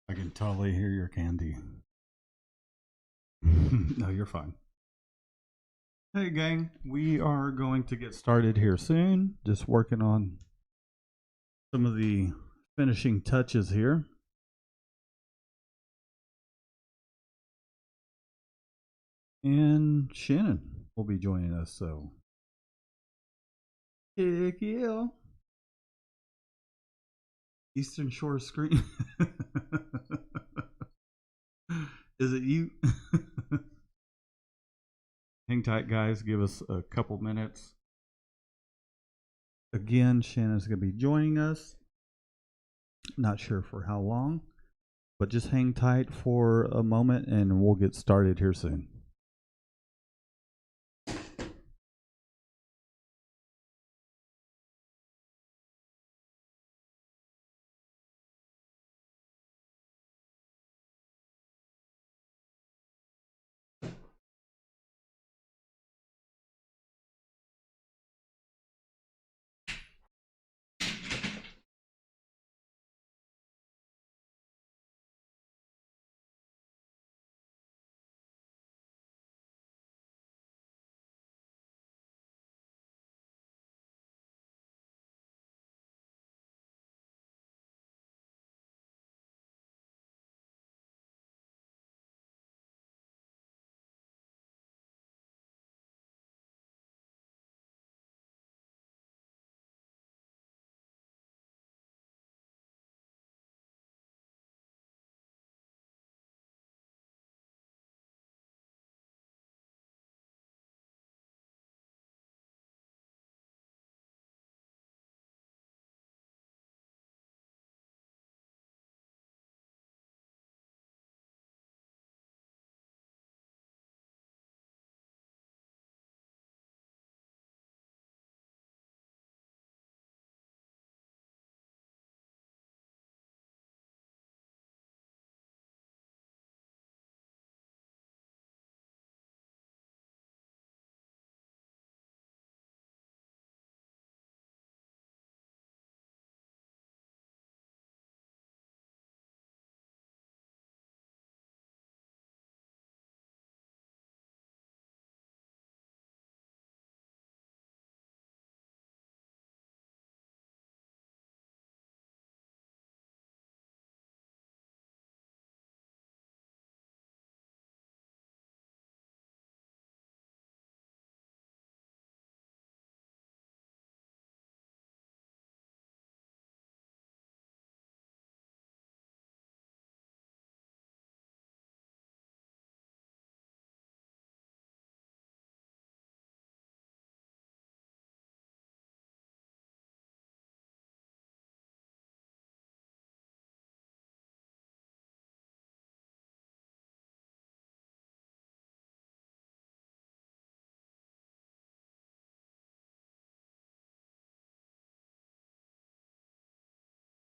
I can totally hear your candy. No, you're fine. Hey, gang, we are going to get started here soon. Just working on some of the finishing touches here. And Shannon will be joining us, so heck yeah. Eastern Shore screen. Is it you? Hang tight, guys. Give us a couple minutes. Again, Shannon's going to be joining us. Not sure for how long, but just hang tight for a moment and we'll get started here soon.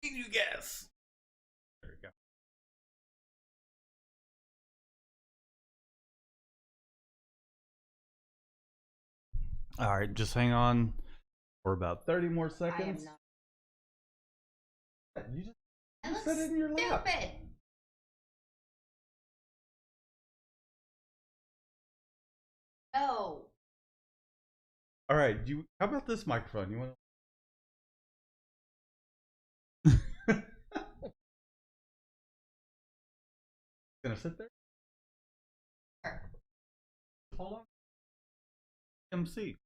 Can you guess? There we go. All right, just hang on for about 30 more seconds. You just set it in your lap. Stupid. No. All right, how about this microphone? You want to? Gonna sit there? Hold on. MC.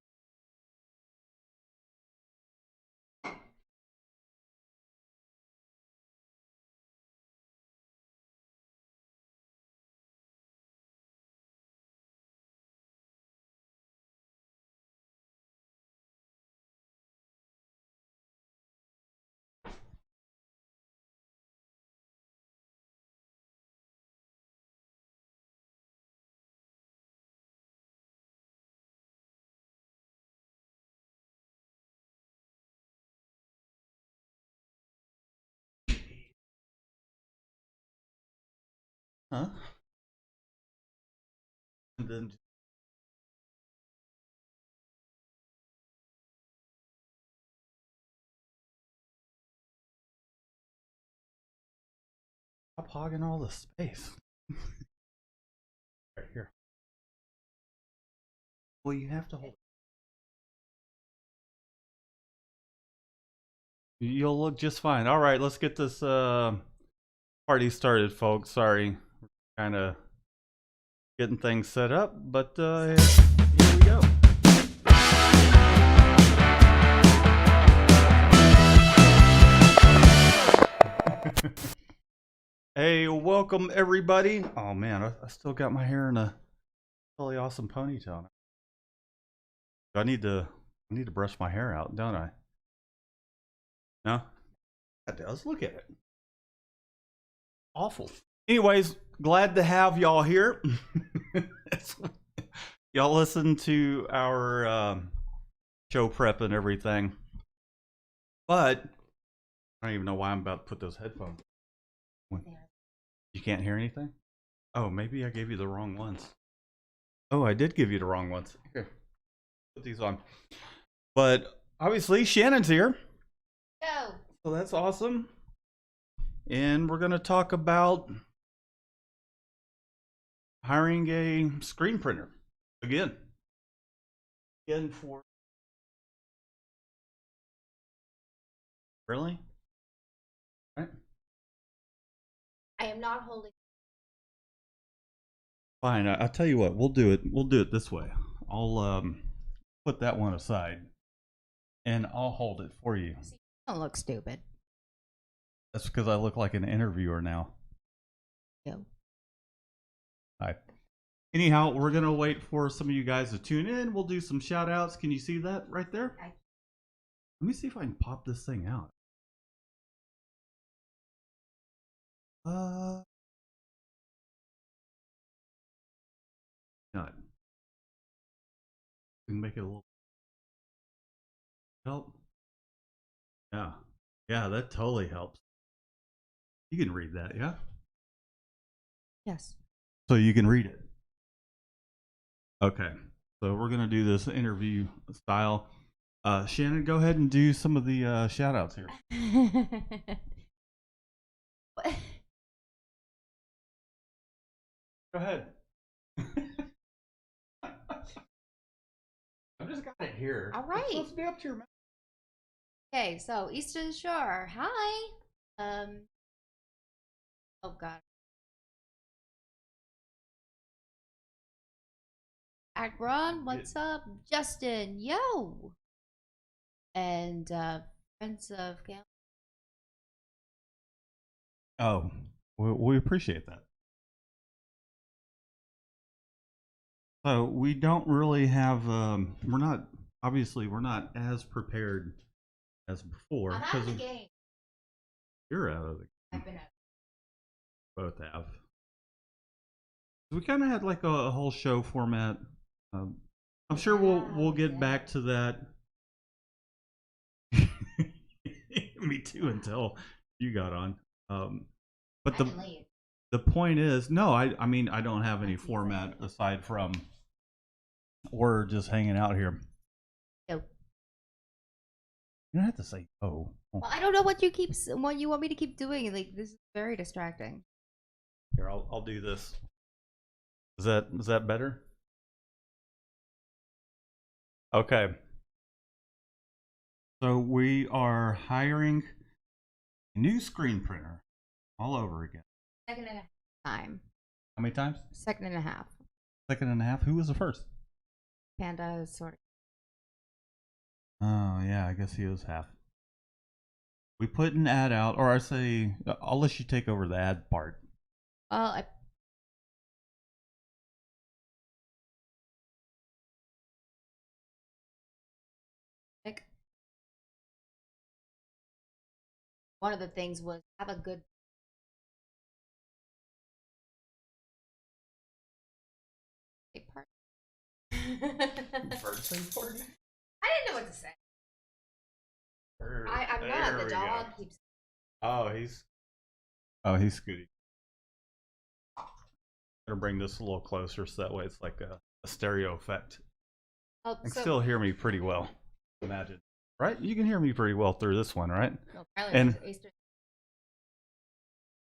Huh? And then how Stop hogging all the space. Right here. Well, you have to hold it. You'll look just fine. All right, let's get this party started, folks. Sorry, we're kind of getting things set up, but here we go. Hey, welcome everybody. Oh man, I still got my hair in a really awesome ponytail. I need to brush my hair out, don't I? No? It does. Look at it. Awful. Anyways, glad to have y'all here. Y'all listen to our show prep and everything. But I don't even know why I'm about to put those headphones. You can't hear anything? Oh, maybe I gave you the wrong ones. Oh, I did give you the wrong ones. Here, put these on. But obviously, Shannon's here. Go. So that's awesome. And we're going to talk about hiring a screen printer again. Again for... Really? Right. I am not holding. Fine. I'll tell you what. We'll do it. We'll do it this way. I'll put that one aside, and I'll hold it for you. You don't look stupid. That's because I look like an interviewer now. Go. Hi. Anyhow, we're gonna wait for some of you guys to tune in. We'll do some shout outs. Can you see that right there? Let me see if I can pop this thing out. Not. We can make it a little help. Yeah. Yeah, that totally helps. You can read that, yeah? Yes. So you can read it. Okay. So we're gonna do this interview style. Shannon, go ahead and do some of the shout outs here. What? Go ahead. I just got it here. All right. It's supposed to be up to your mouth. Okay, so Eastern Shore. Hi. Oh God. Agron, what's up? Justin, yo. And friends of Gam. Oh, we appreciate that. So we don't really have. We're not as prepared as before. I'm out of the game. You're out of the game. I've been out. Both have. We kind of had like a whole show format. I'm sure we'll get back to that. Me too, until you got on. But the point is, no, I mean I don't have any format aside from we're just hanging out here. No. You don't have to say oh. Well, I don't know what you want me to keep doing. Like, this is very distracting. Here, I'll do this. Is that better? Okay. So we are hiring a new screen printer all over again. Second and a half time. How many times? Second and a half. Second and a half? Who was the first? Panda is sort of. Oh, yeah, I guess he was half. We put an ad out, or I say, I'll let you take over the ad part. Well, one of the things was have a good part. Birthday party? I didn't know what to say. I'm not. The dog keeps. Oh, he's Scooty. I'm gonna bring this a little closer so that way it's like a stereo effect. Oh, You can still hear me pretty well. Imagine, right? You can hear me pretty well through this one, right? Well, and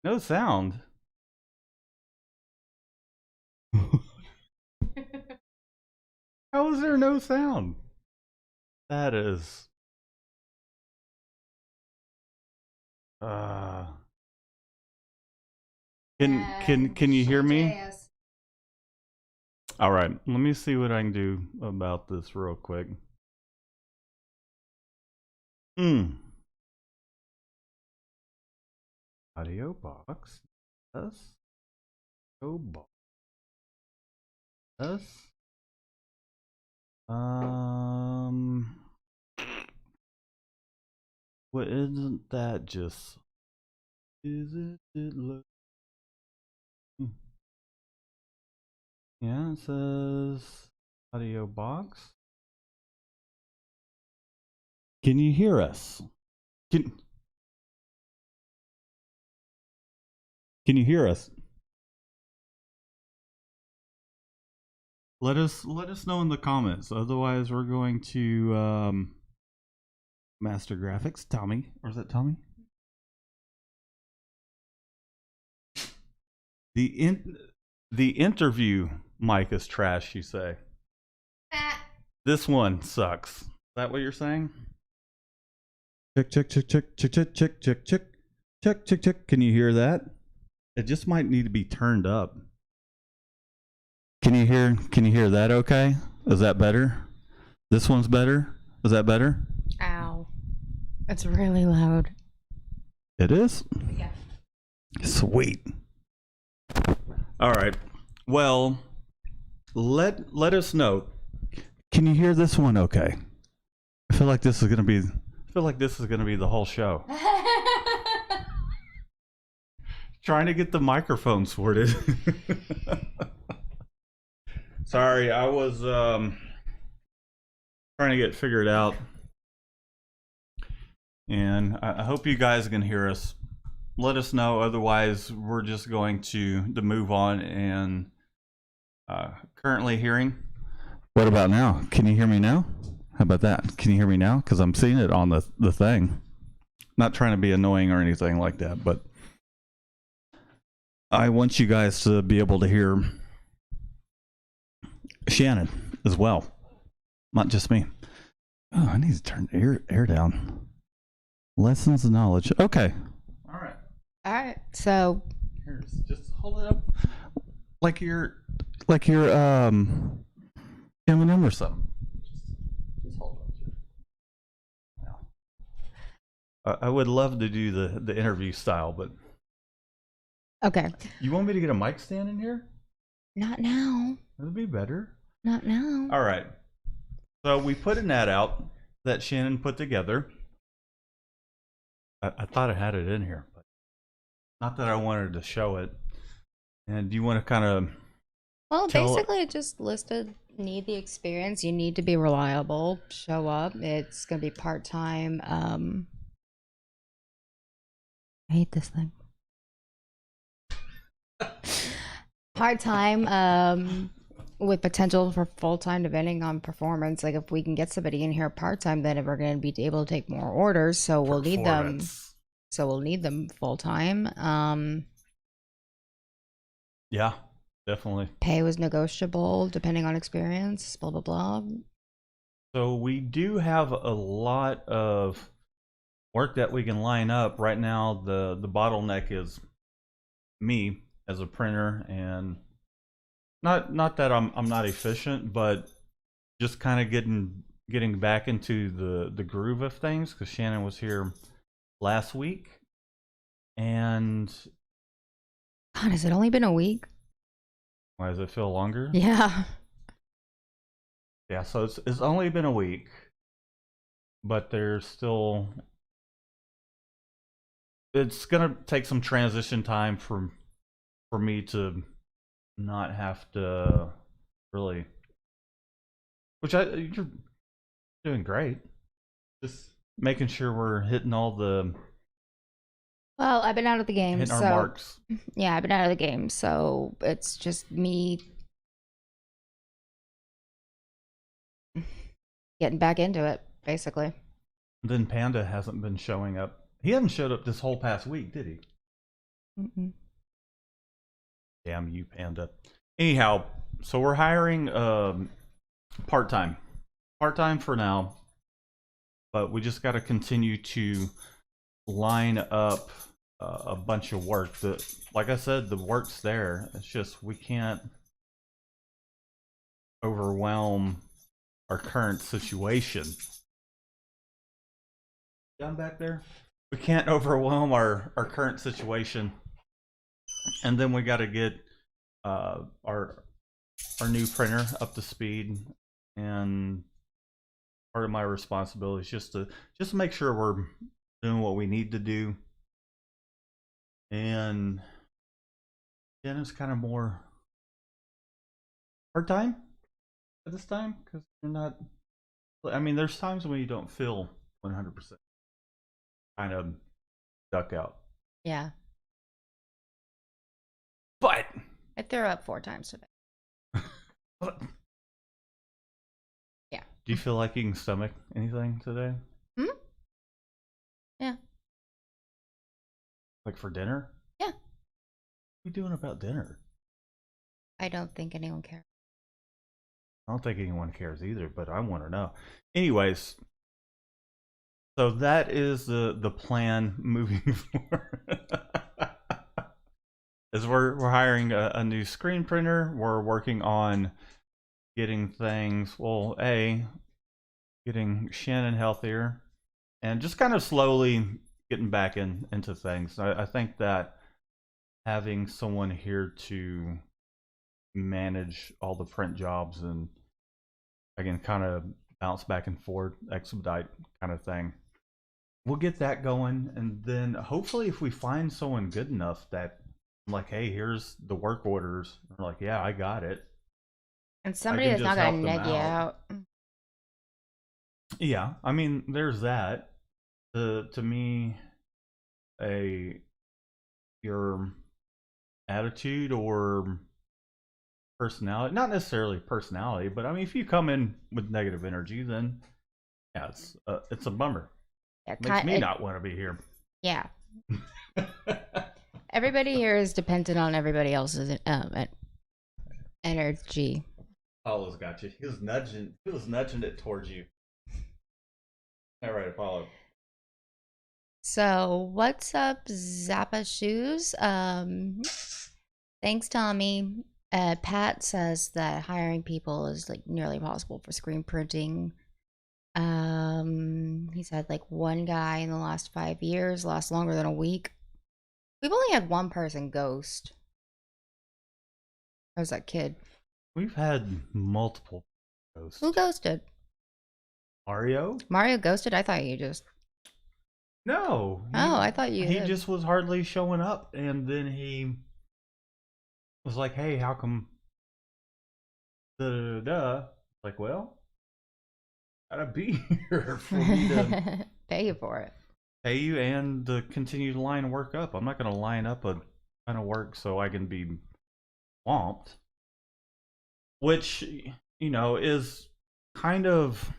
no sound. How is there no sound? That is. Uh. Can you hear me? All right. Let me see what I can do about this real quick. Audio box. Yes. Oh box. Yes. What isn't that just? Is it look? Yeah, it says audio box. Can you hear us? Can you hear us? Let us know in the comments. Otherwise, we're going to Master Graphics. Tommy, or is that Tommy? The interview mic is trash. You say this one sucks. Is that what you're saying? Check. Can you hear that? It just might need to be turned up. Can you hear that okay? Is that better? This one's better? Is that better? Ow. It's really loud. It is? Yeah. Sweet. All right. Well, let us know. Can you hear this one okay? I feel like this is going to be the whole show. Trying to get the microphone sorted. Sorry, I was trying to get figured out. And I hope you guys can hear us. Let us know. Otherwise, we're just going to move on. And currently hearing. What about now? Can you hear me now? How about that? Can you hear me now? Because I'm seeing it on the thing. Not trying to be annoying or anything like that, but I want you guys to be able to hear Shannon as well, not just me. Oh, I need to turn the air down. Lessons of knowledge. Okay. All right. So Here's, just hold it up like you're M&M or something. Just hold it up. Yeah. I would love to do the interview style, but okay. You want me to get a mic stand in here? Not now. That'd be better. Not now. All right. So we put an ad out that Shannon put together. I thought I had it in here, but not that I wanted to show it. And do you want to kind of... Well, basically it just listed need the experience. You need to be reliable. Show up. It's going to be part-time. I hate this thing. Part-time with potential for full-time depending on performance. Like if we can get somebody in here part-time, then we're going to be able to take more orders, so we'll need them full-time. Yeah, definitely. Pay was negotiable depending on experience, blah blah blah. So we do have a lot of work that we can line up. Right now the bottleneck is me as a printer, and not that I'm not efficient, but just kind of getting back into the groove of things, because Shannon was here last week. And God, has it only been a week? why does it feel longer? Yeah. Yeah, so it's only been a week, but there's still, it's gonna take some transition time for me to not have to really, which you're doing great. Just making sure we're hitting all the Well, I've been out of the game, hitting so our marks. yeah, I've been out of the game, so it's just me getting back into it, basically. Then Panda hasn't been showing up. He hasn't showed up this whole past week, did he? Mm-mm. Damn you, Panda. Anyhow, so we're hiring Part-time. Part-time for now, but we just got to continue to line up a bunch of work. Like I said, the work's there. It's just we can't overwhelm our current situation. Down back there? We can't overwhelm our current situation. And then we got to get our new printer up to speed. And part of my responsibility is just to make sure we're doing what we need to do. And then it's kind of more hard time at this time because you're not. I mean, there's times when you don't feel 100% kind of duck out. Yeah. But I threw up 4 times today. Yeah. Do you feel like you can stomach anything today? Hmm? Yeah. Like for dinner? Yeah. What are you doing about dinner? I don't think anyone cares. I don't think anyone cares either, but I want to know. Anyways, so that is the plan moving forward. Is we're hiring a new screen printer. We're working on getting things. Well, getting Shannon healthier, and just kind of slowly getting back into things. I think that having someone here to manage all the print jobs and again kind of bounce back and forth, expedite kind of thing. We'll get that going, and then hopefully, if we find someone good enough that, I'm like, hey, here's the work orders, they're like, yeah, I got it. And I somebody can that's not just going help to them neg you out. out. Yeah, I mean, there's that. To me, your attitude or personality, not necessarily personality, but I mean, if you come in with negative energy, then yeah, it's a bummer. Yeah, Makes me not want to be here. Yeah. Everybody here is dependent on everybody else's energy. Apollo's got you. He was nudging it towards you. All right, Apollo. So what's up, Zappa Shoes? Thanks, Tommy. Pat says that hiring people is like nearly impossible for screen printing. He said like one guy in the last 5 years lasts longer than a week. We've only had one person ghost. That was that kid. We've had multiple ghosts. Who ghosted? Mario? Mario ghosted? I thought you just. No. I thought you He did. just was hardly showing up, and then he was like, "Hey, how come?" Like, well, gotta be here for me to pay you for it. pay you and to continue to line work up. I'm not gonna line up a ton of work so I can be swamped, which is kind of.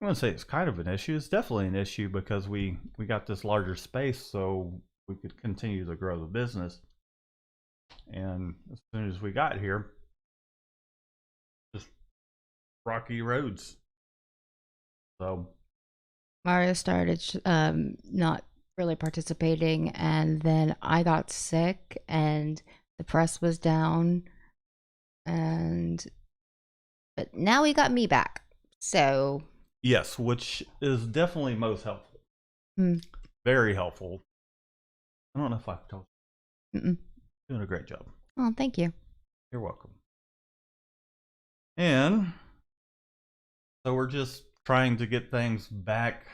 I'm gonna say it's kind of an issue. It's definitely an issue because we got this larger space, so we could continue to grow the business. And as soon as we got here, just rocky roads. So Mario started not really participating, and then I got sick, and the press was down, but now we got me back. So yes, which is definitely most helpful. Very helpful. I don't know if I've told you. Doing a great job. Oh, thank you. You're welcome. And so we're just trying to get things back,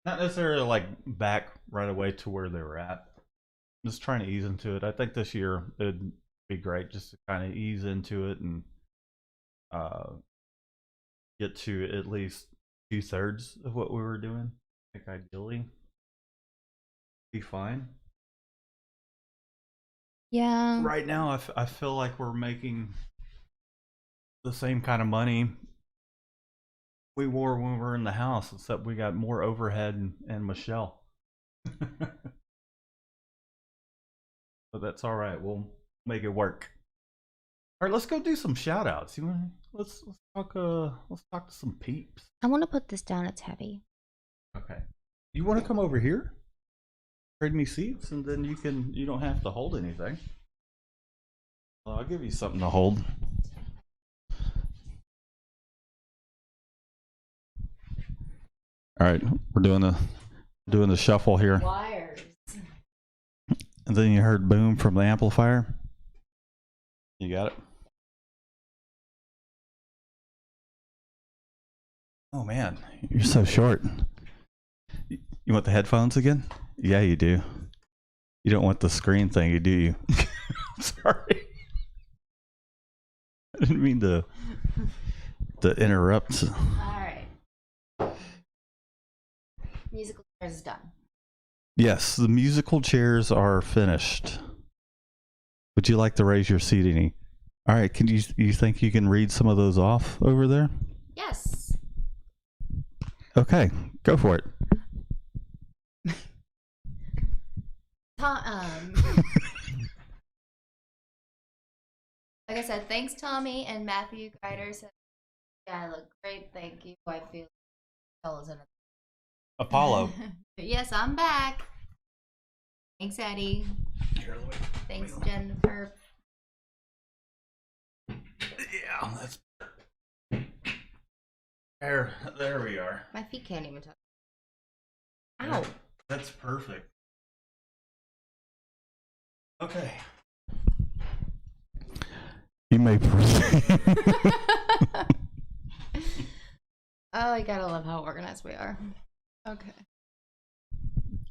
not necessarily like back right away to where they were at. Just trying to ease into it. I think this year it'd be great just to kind of ease into it and get to at least 2/3 of what we were doing. I think ideally be fine. Yeah. Right now, I feel like we're making the same kind of money we were when we were in the house, except we got more overhead and Michelle. But that's all right. We'll make it work. All right, let's go do some shout outs. You want let's talk to some peeps. I want to put this down. It's heavy. Okay. You want to come over here? Trade me seats, and then you don't have to hold anything. Well, I'll give you something to hold. All right, we're doing the shuffle here. Wires. And then you heard boom from the amplifier. You got it? Oh man, you're so short. You want the headphones again? Yeah, you do. You don't want the screen thingy, do you? Sorry. I didn't mean to interrupt. All right. Musical chairs is done. Yes, the musical chairs are finished. Would you like to raise your seat any? All right, you think you can read some of those off over there? Yes. Okay, go for it. Like I said, thanks Tommy and Matthew Greider said, yeah, I look great, thank you. I feel in it. Apollo. Yes, I'm back. Thanks, Eddie. Thanks, Jennifer. Yeah, that's there we are. My feet can't even touch. Ow. That's perfect. Okay. You may proceed. Oh, I gotta love how organized we are. Okay.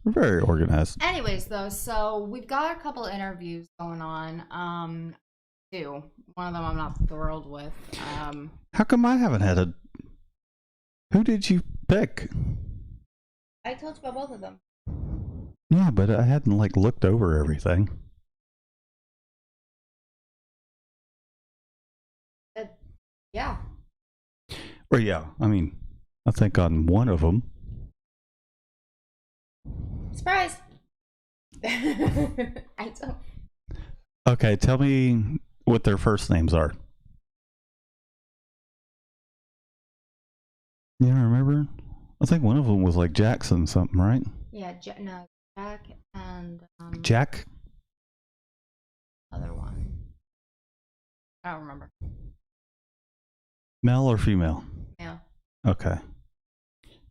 We're very organized. Anyways, though, so we've got a couple interviews going on. Two. One of them I'm not thrilled with. How come I haven't had a... Who did you pick? I told you about both of them. Yeah, but I hadn't looked over everything. Yeah. Or yeah, I mean, I think on one of them. Surprise! I don't. Okay, tell me what their first names are. You don't remember? I think one of them was Jackson something, right? Yeah, no, Jack and Jack? other one. I don't remember. Male or female? Yeah. Okay.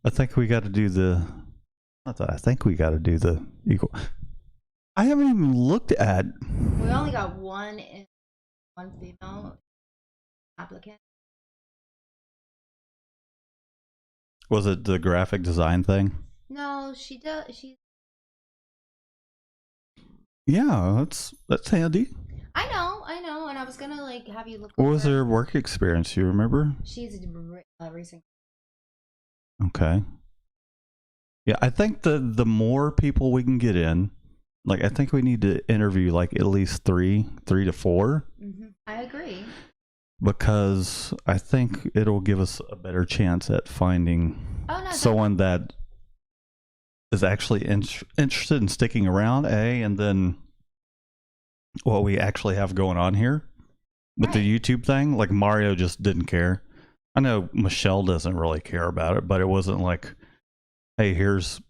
I think we got to do the... I think we got to do the equal... I haven't even looked at... We only got one female applicant. Was it the graphic design thing? No, she does. Yeah, that's handy. I know, and I was gonna have you look. What was her work experience? You remember? She's a recent. Okay. Yeah, I think the more people we can get in, I think we need to interview at least three to four. Mm-hmm. I agree. Because I think it'll give us a better chance at finding someone that is actually interested in sticking around, and then what we actually have going on here with the YouTube thing. Mario just didn't care. I know Michelle doesn't really care about it, but it wasn't hey, here's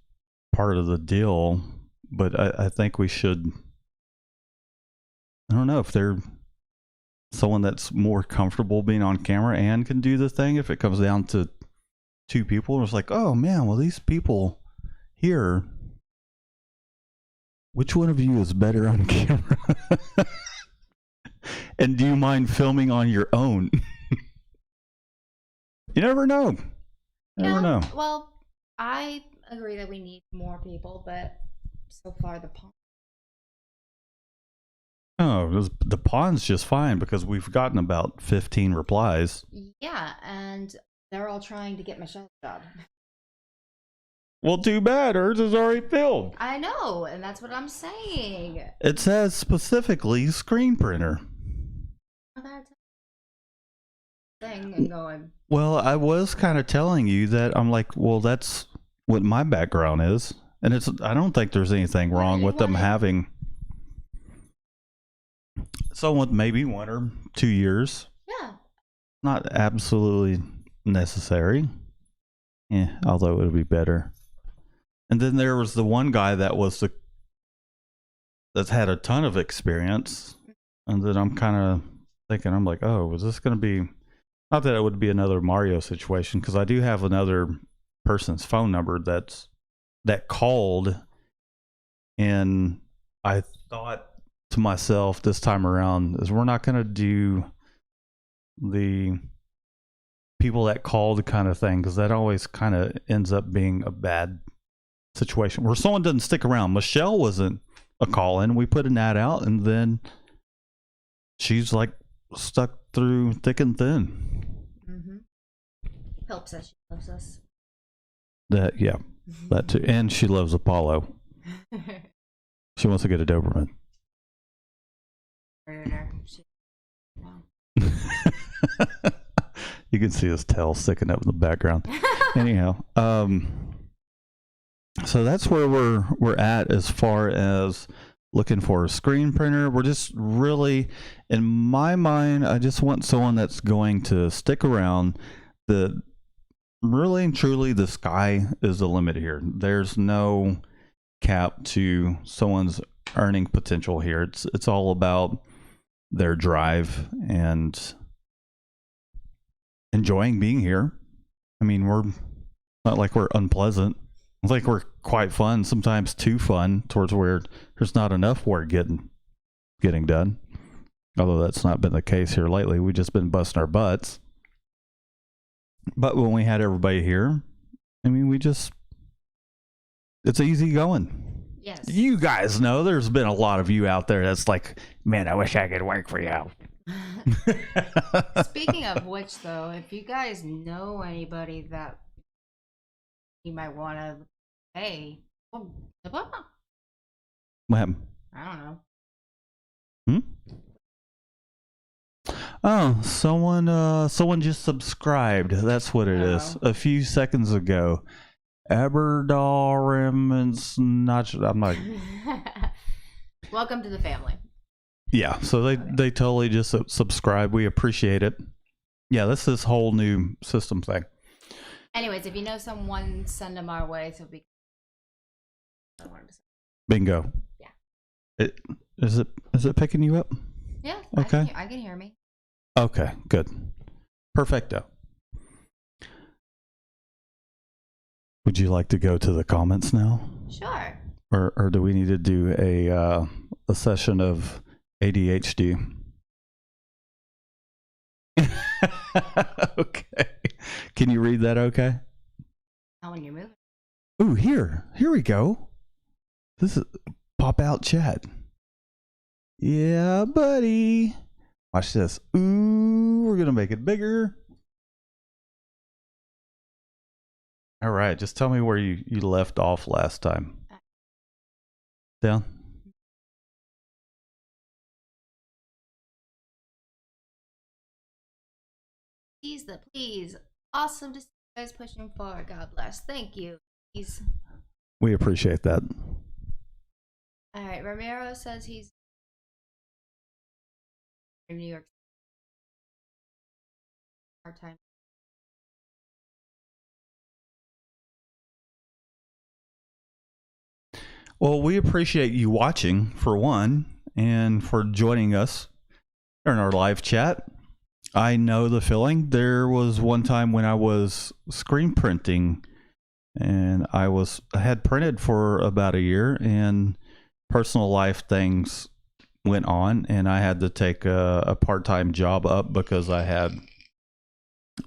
part of the deal. But I think we should, I don't know if they're someone that's more comfortable being on camera and can do the thing. If it comes down to two people, it's oh man, well, these people here, which one of you is better on camera? And do you mind filming on your own? You never know. Never know. Well, I agree that we need more people, but so far the pawn. Oh, the pawn's just fine because we've gotten about 15 replies. Yeah, and they're all trying to get Michelle's job. Well, too bad. Hers is already filled. I know, and that's what I'm saying. It says specifically screen printer. Oh, that's thing and going. Well, I was kind of telling you that I'm well, that's what my background is. And I don't think there's anything wrong with them having someone maybe 1 or 2 years. Yeah. Not absolutely necessary. Yeah, although it would be better. And then there was the one guy that's had a ton of experience. And then I'm kind of thinking, I'm like, oh, was this going to be, not that it would be another Mario situation, because I do have another person's phone number that called, and I thought to myself this time around is we're not going to do the people that called kind of thing, because that always kind of ends up being a bad situation where someone doesn't stick around. Michelle wasn't a call in. We put an ad out, and then she's like stuck through thick and thin. Mm-hmm. Helps us. She loves us. That too. And she loves Apollo. She wants to get a Doberman. You can see his tail sticking up in the background. Anyhow, so that's where we're at as far as looking for a screen printer. We're just really, in my mind, I just want someone that's going to stick around. Really and truly, the sky is the limit here. There's no cap to someone's earning potential here. It's all about their drive and enjoying being here. I mean, we're not like we're unpleasant. It's like we're quite fun, sometimes too fun, towards where there's not enough work getting done. Although that's not been the case here lately. We've just been busting our butts. But when we had everybody here, I mean, it's easy going. Yes. You guys know there's been a lot of you out there that's like, man, I wish I could work for you. Speaking of which, though, if you guys know anybody that you might want to pay, well, What happened? I don't know. Oh, someone just subscribed. That's what it is. A few seconds ago. Aberdorman's not. I'm not. Welcome to the family. Yeah, so they totally just subscribe. We appreciate it. Yeah, this whole new system thing. Anyways, if you know someone, send them our way so we. Bingo. Yeah. Is it picking you up? Yeah. Okay. I can hear me. Okay. Good. Perfecto. Would you like to go to the comments now? Sure. Or do we need to do a session of ADHD? Okay. Can you read that okay? Not when you're moving. Ooh, here we go. This is pop out chat. Yeah, buddy. Watch this. Ooh, we're gonna make it bigger. All right, just tell me where you left off last time. Down. Please. Awesome to see you guys pushing forward. God bless. Thank you. Please. We appreciate that. All right. Romero says he's in New York. Part-time. Well, we appreciate you watching, for one, and for joining us in our live chat. I know the feeling. There was one time when I was screen printing, and I had printed for about a year, and personal life things went on, and I had to take a part-time job up because I had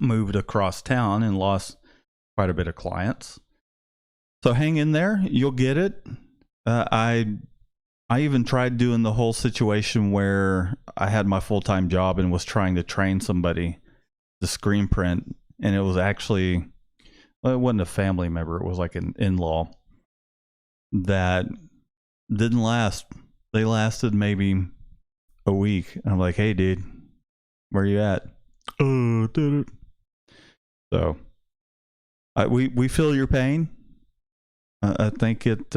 moved across town and lost quite a bit of clients. So hang in there. You'll get it. I even tried doing the whole situation where I had my full-time job and was trying to train somebody to screen print, and it was actually, well, it wasn't a family member, it was like an in-law that didn't last. They lasted maybe a week. And I'm like, hey dude, where you at? Oh, did it. So we feel your pain. I think it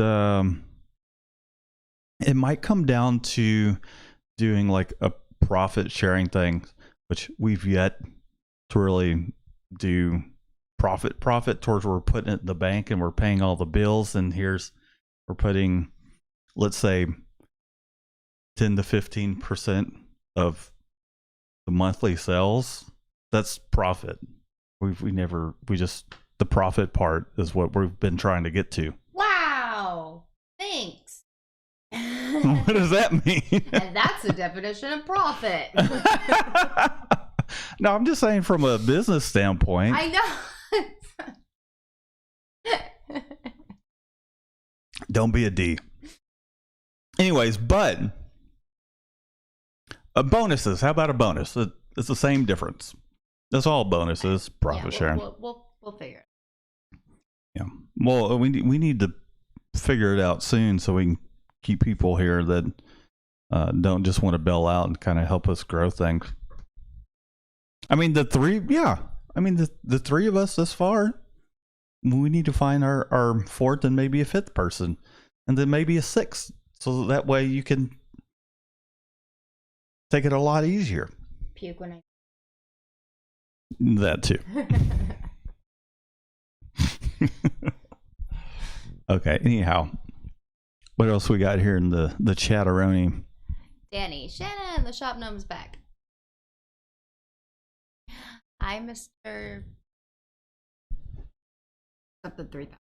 might come down to doing like profit sharing thing, which we've yet to really do profit towards where we're putting it in the bank and we're paying all the bills, and we're putting, let's say, 10 to 15% of the monthly sales. That's profit. The profit part is what we've been trying to get to. Wow. Thanks. What does that mean? And that's the definition of profit. No, I'm just saying from a business standpoint. I know. Don't be a D. Anyways, but bonuses. How about a bonus? It's the same difference. That's all bonuses. Profit sharing. We'll figure it. Yeah. Well, we need to figure it out soon so we can keep people here that don't just want to bail out and kind of help us grow things. I mean, the three of us this far, we need to find our fourth and maybe a fifth person, and then maybe a sixth, so that way you can take it a lot easier. Puke when I. That too. Okay. Anyhow, what else we got here in the chatteroni? Danny, Shannon, the shop gnome's back. Hi, Mr. Something 3000.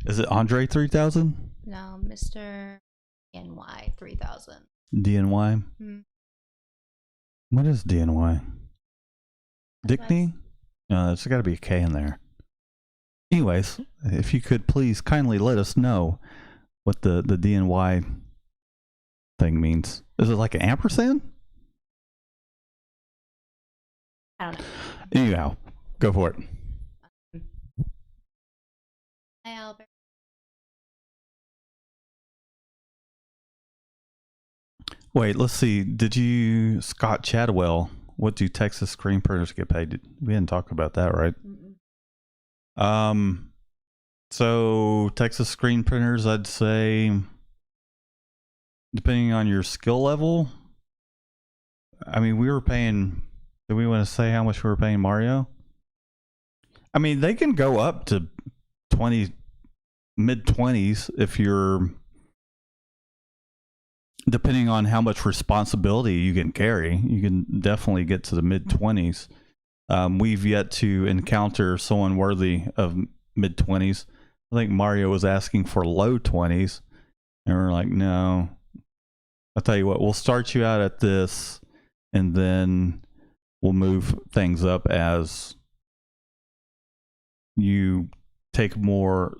Is it Andre 3000? No, Mr. NY 3000. DNY? What is DNY? Dickney? No, there's got to be a K in there. Anyways, if you could please kindly let us know what the DNY thing means. Is it like an ampersand? I don't know. Anyhow, go for it. Hi, Albert. Wait, let's see. Scott Chadwell, what do Texas screen printers get paid? We didn't talk about that, right? Mm-mm. So Texas screen printers, I'd say, depending on your skill level, I mean, we were paying, do we want to say how much we were paying Mario? I mean, they can go up to mid-20s if you're, depending on how much responsibility you can carry. You can definitely get to the mid-20s. We've yet to encounter someone worthy of mid-20s. I think Mario was asking for low 20s, and we're like, no. I'll tell you what, we'll start you out at this, and then we'll move things up as you take over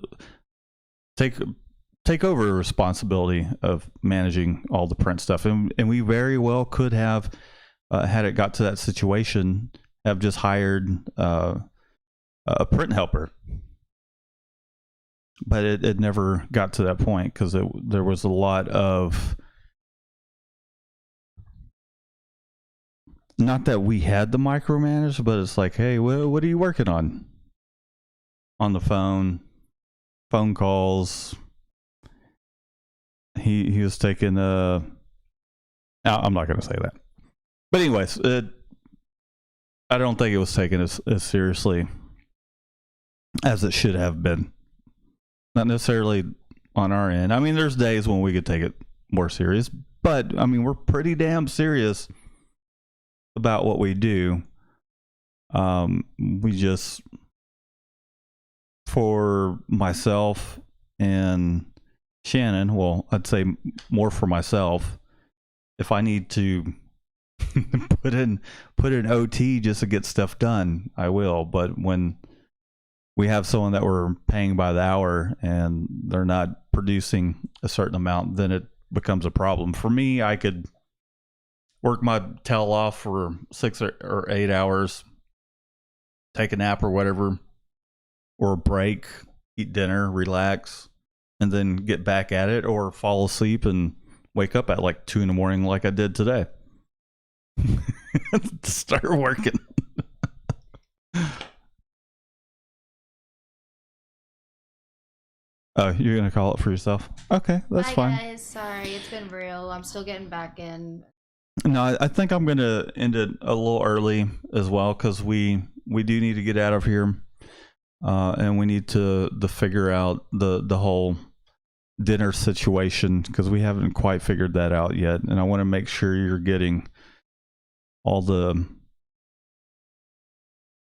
the responsibility of managing all the print stuff. And we very well could have, had it got to that situation, have just hired a print helper. But it never got to that point because there was a lot of, not that we had the micromanage, but it's like, hey, what are you working on the phone calls. He was taking I'm not going to say that, but anyways, I don't think it was taken as seriously as it should have been. Not necessarily on our end. I mean, there's days when we could take it more serious, but I mean, we're pretty damn serious about what we do. We just, for myself and Shannon, well, I'd say more for myself, if I need to put in OT just to get stuff done, I will. But when we have someone that we're paying by the hour and they're not producing a certain amount, then it becomes a problem. For me, I could work my tail off for 6 or 8 hours, take a nap or whatever, or a break, eat dinner, relax, and then get back at it, or fall asleep and wake up at like 2 a.m. like I did today. Start working. Oh, you're gonna call it for yourself? Okay, that's fine. Bye guys, sorry, it's been real. I'm still getting back in. No, I think I'm going to end it a little early as well because we do need to get out of here, and we need to figure out the whole dinner situation because we haven't quite figured that out yet, and I want to make sure you're getting all the,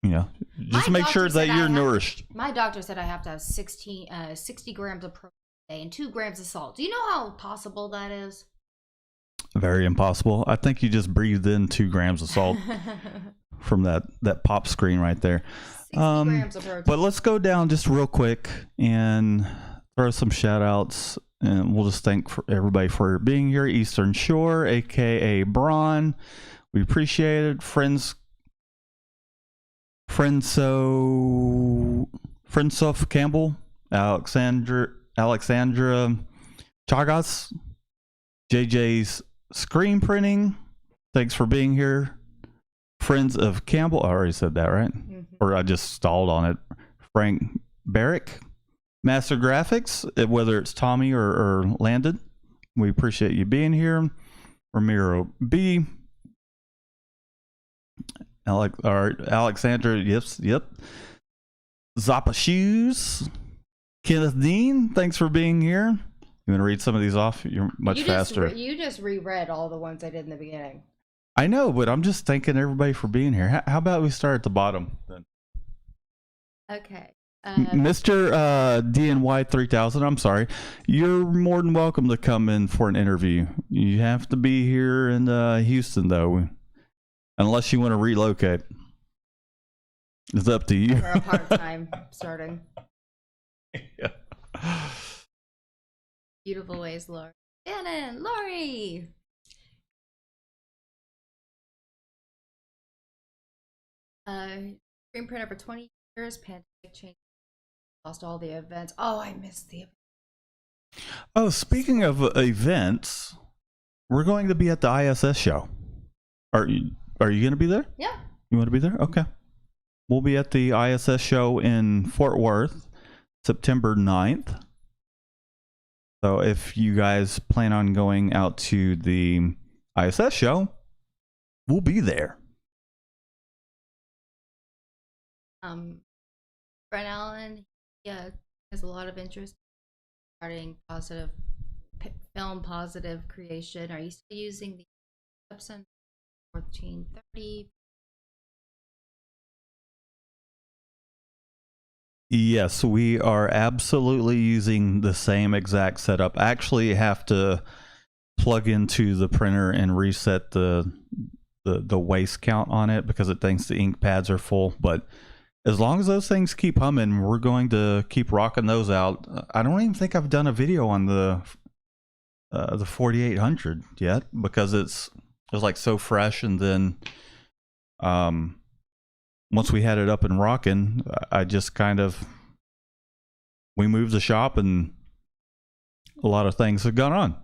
just My make sure doctor said that I you're have- nourished. My doctor said I have to have 60 grams of protein a day and 2 grams of salt. Do you know how possible that is? Very impossible. I think you just breathed in 2 grams of salt from that pop screen right there. 60 grams of protein. But let's go down just real quick and throw some shout outs, and we'll just thank everybody for being here. Eastern Shore, aka Braun, we appreciate it. Friendsof Campbell, Alexandra Chagas, JJ's Screen Printing, thanks for being here. Friends of Campbell, I already said that, right? Or I just stalled on it. Frank Barrick, Master Graphics, whether it's Tommy or Landon, we appreciate you being here. Ramiro B, Alexandra, yep. Zappa Shoes, Kenneth Dean, thanks for being here. You want to read some of these off? You're much faster. You just reread all the ones I did in the beginning. I know, but I'm just thanking everybody for being here. How about we start at the bottom then? Okay. Mr. DNY 3000, I'm sorry. You're more than welcome to come in for an interview. You have to be here in Houston, though, unless you want to relocate. It's up to you. For a part-time starting. Yeah. Beautiful ways, Lori. Shannon, Lori. Screen printer for 20 years. Pandemic changed. Lost all the events. Oh, I missed the event. Oh, speaking of events, we're going to be at the ISS show. Are you going to be there? Yeah. You want to be there? Okay. We'll be at the ISS show in Fort Worth, September 9th. So if you guys plan on going out to the ISS show, we'll be there. Brent Allen, has a lot of interest regarding positive film, positive creation. Are you still using the Epson 1430? Yes, we are absolutely using the same exact setup. I actually have to plug into the printer and reset the waste count on it because it thinks the ink pads are full. But as long as those things keep humming, we're going to keep rocking those out. I don't even think I've done a video on the 4800 yet because it was like so fresh, and then once we had it up and rocking, I just we moved the shop and a lot of things have gone on.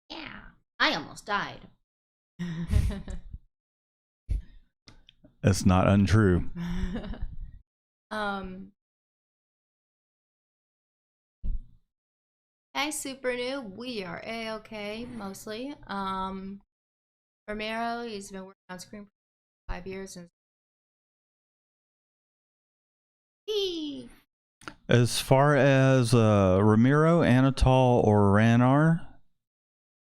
Yeah, I almost died. It's not untrue. Hey, Super New. We are A-okay, mostly. Romero, he's been working on screen for 5 years. And as far as Ramiro, Anatol, or Ranar,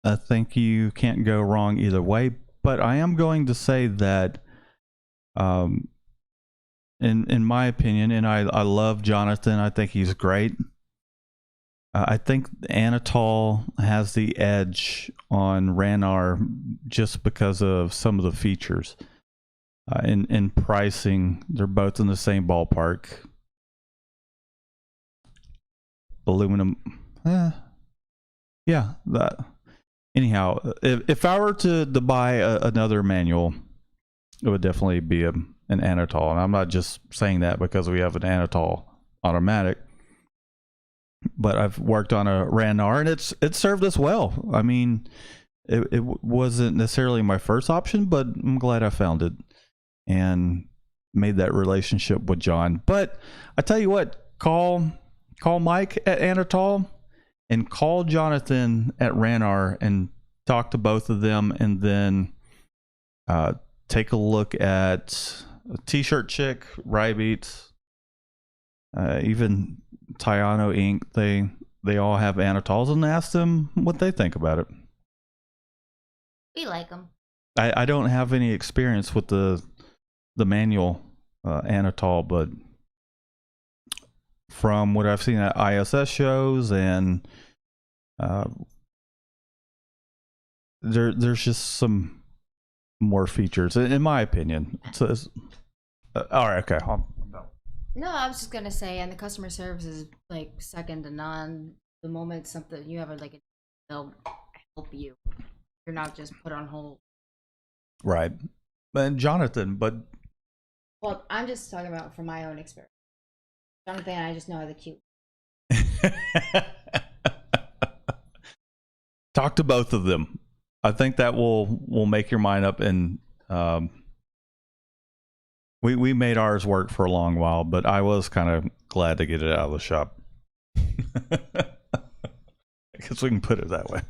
I think you can't go wrong either way. But I am going to say that, in my opinion, and I love Jonathan. I think he's great. I think Anatol has the edge on Ranar just because of some of the features. In pricing, they're both in the same ballpark. Aluminum, yeah. That. Anyhow, if I were to buy another manual, it would definitely be an Anatol, and I'm not just saying that because we have an Anatol automatic. But I've worked on a Ranar, and it served us well. I mean, it wasn't necessarily my first option, but I'm glad I found it and made that relationship with John. But I tell you what, call Mike at Anatol and call Jonathan at Ranar and talk to both of them, and then take a look at T-Shirt Chick, Rybeats, even Tiano Inc. They all have anatols, and ask them what they think about it. We like them. I don't have any experience with the manual anatol, but from what I've seen at ISS shows, and there's just some more features, in my opinion. So, all right, okay. No, I was just gonna say, and the customer service is like second to none. The moment something you have they'll help you. You're not just put on hold. Right. And Jonathan, but Well, I'm just talking about from my own experience. Jonathan and I just know how the cute. talk to both of them. I think that will make your mind up, and we made ours work for a long while, but I was kind of glad to get it out of the shop. I guess we can put it that way.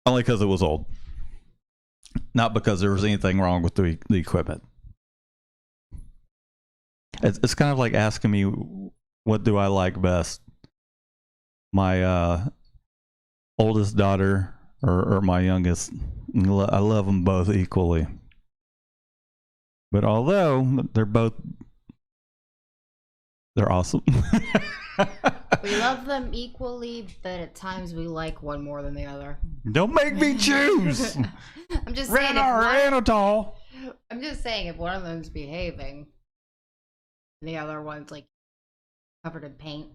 Only because it was old. Not because there was anything wrong with the equipment. It's kind of like asking me, what do I like best? My oldest daughter or my youngest. I love them both equally. But although they're awesome. We love them equally, but at times we like one more than the other. Don't make me choose. I'm just saying. Anatol. I'm just saying, if one of them's behaving, and the other one's like covered in paint.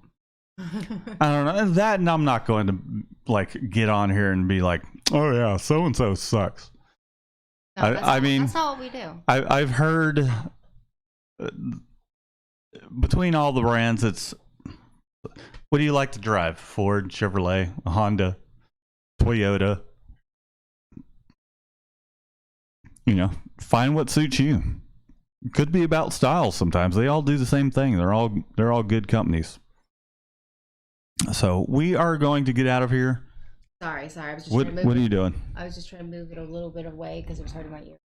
I don't know that, and I'm not going to like get on here and be like, "Oh yeah, so and so sucks." No, I mean, that's not what we do. I've heard between all the brands, it's what do you like to drive? Ford, Chevrolet, Honda, Toyota. You know, find what suits you. Could be about style sometimes. They all do the same thing. They're all good companies. So we are going to get out of here. Sorry. I was just what trying to move What are you doing? I was just trying to move it a little bit away because it was hurting my ear.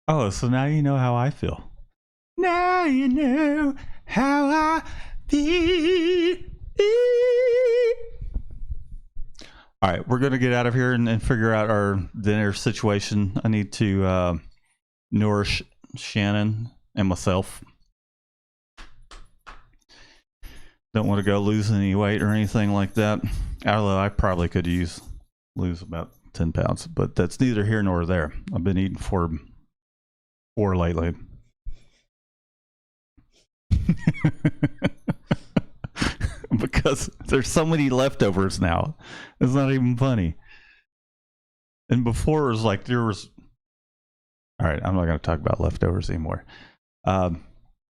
Oh, so now you know how I feel. Now you know how I feel. All right, we're going to get out of here and figure out our dinner situation. I need to nourish Shannon and myself. Don't want to go lose any weight or anything like that. Although I probably could lose about 10 pounds, but that's neither here nor there. I've been eating four lately. Because there's so many leftovers now. It's not even funny. And before it was like there was... All right, I'm not going to talk about leftovers anymore.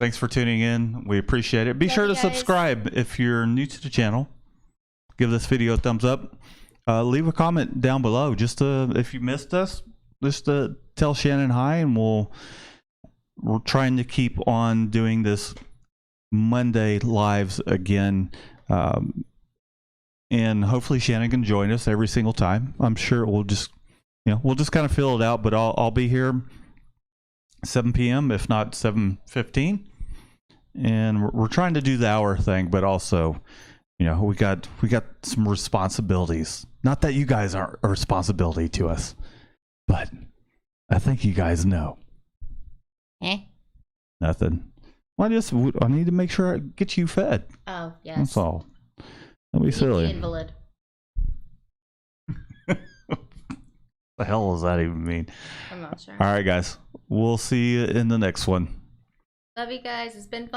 Thanks for tuning in. We appreciate it. Be sure to subscribe if you're new to the channel. Give this video a thumbs up. Leave a comment down below. Just if you missed us, just tell Shannon hi, and we're trying to keep on doing this Monday lives again. And hopefully Shannon can join us every single time. I'm sure we'll just kind of fill it out, but I'll be here 7 p.m. if not 7:15, and we're trying to do the hour thing, but also, we got some responsibilities. Not that you guys are a responsibility to us, but I think you guys know. Nothing. Well, I need to make sure I get you fed. Oh, yes. That's all. Don't be silly. Invalid. The hell does that even mean? I'm not sure. All right, guys. We'll see you in the next one. Love you guys. It's been fun.